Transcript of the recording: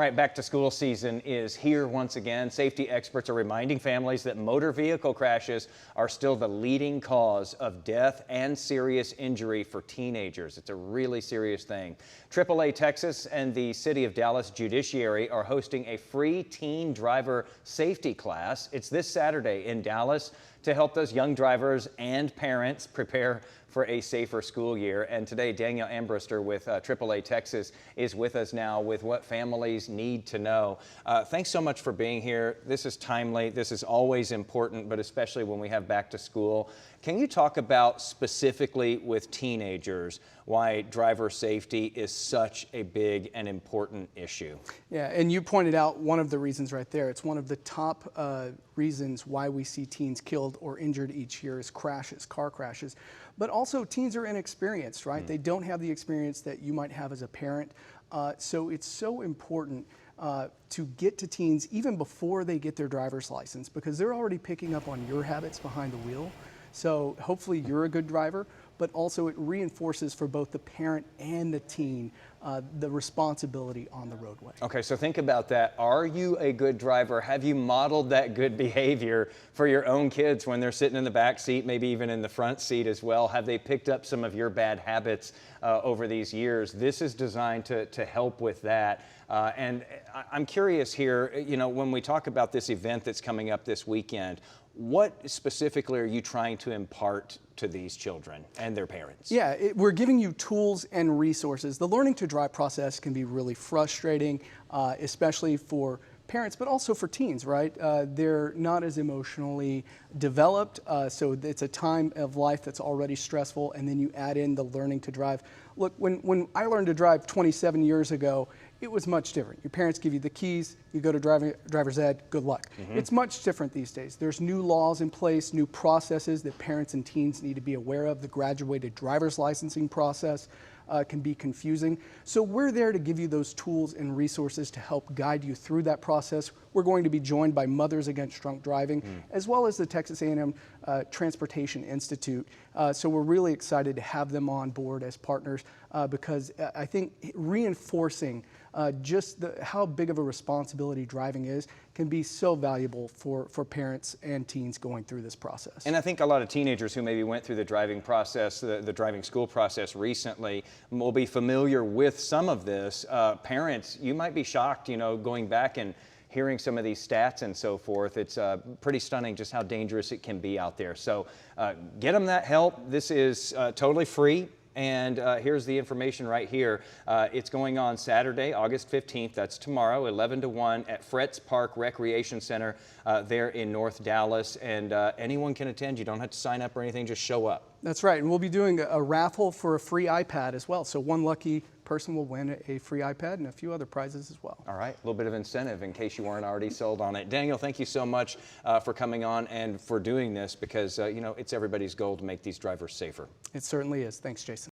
All right, back to school season is here once again. Safety experts are reminding families that motor vehicle crashes are still the leading cause of death and serious injury for teenagers. It's a really serious thing. AAA Texas and the City of Dallas Judiciary are hosting a free teen driver safety class. It's this Saturday in Dallas to help those young drivers and parents prepare for a safer school year. And today, Danielle Ambruster with AAA Texas is with us now with what families need to know. Thanks so much for being here. This is timely. This is always important, but especially when we have back to school. Can you talk about specifically with teenagers why driver safety is such a big and important issue? Yeah, and you pointed out one of the reasons right there. It's one of the top reasons why we see teens killed or injured each year is crashes, car crashes. But also teens are inexperienced, right? They don't have the experience that you might have as a parent. So it's so important to get to teens even before they get their driver's license, because they're already picking up on your habits behind the wheel. So hopefully you're a good driver, but also it reinforces for both the parent and the teen the responsibility on the roadway. Okay, so think about that. Are you a good driver? Have you modeled that good behavior for your own kids when they're sitting in the back seat, maybe even in the front seat as well? Have they picked up some of your bad habits over these years? This is designed to help with that. And I'm curious here, you know, when we talk about this event that's coming up this weekend, what specifically are you trying to impart to these children and their parents? Yeah, we're giving you tools and resources. The learning to drive process can be really frustrating, especially for parents, but also for teens, right? They're not as emotionally developed, so it's a time of life that's already stressful, and then you add in the learning to drive. Look, when I learned to drive 27 years ago, it was much different. Your parents give you the keys, you go to driver's ed, good luck. It's much different these days. There's new laws in place, new processes that parents and teens need to be aware of. The graduated driver's licensing process can be confusing. So we're there to give you those tools and resources to help guide you through that process. We're going to be joined by Mothers Against Drunk Driving, as well as the Texas A&M Transportation Institute. So we're really excited to have them on board as partners because I think reinforcing just how big of a responsibility driving is can be so valuable for parents and teens going through this process. And I think a lot of teenagers who maybe went through the driving process, the driving school process recently, will be familiar with some of this. Parents, you might be shocked, you know, going back and hearing some of these stats and so forth. It's pretty stunning just how dangerous it can be out there. So get them that help. This is totally free. And here's the information right here. It's going on Saturday, August 15th. That's tomorrow, 11 to 1 at Fretz Park Recreation Center there in North Dallas. And anyone can attend. You don't have to sign up or anything. Just show up. That's right. And we'll be doing a raffle for a free iPad as well. So one lucky person will win a free iPad and a few other prizes as well. All right. A little bit of incentive in case you weren't already sold on it. Daniel, thank you so much for coming on and for doing this because, you know, it's everybody's goal to make these drivers safer. It certainly is. Thanks, Jason.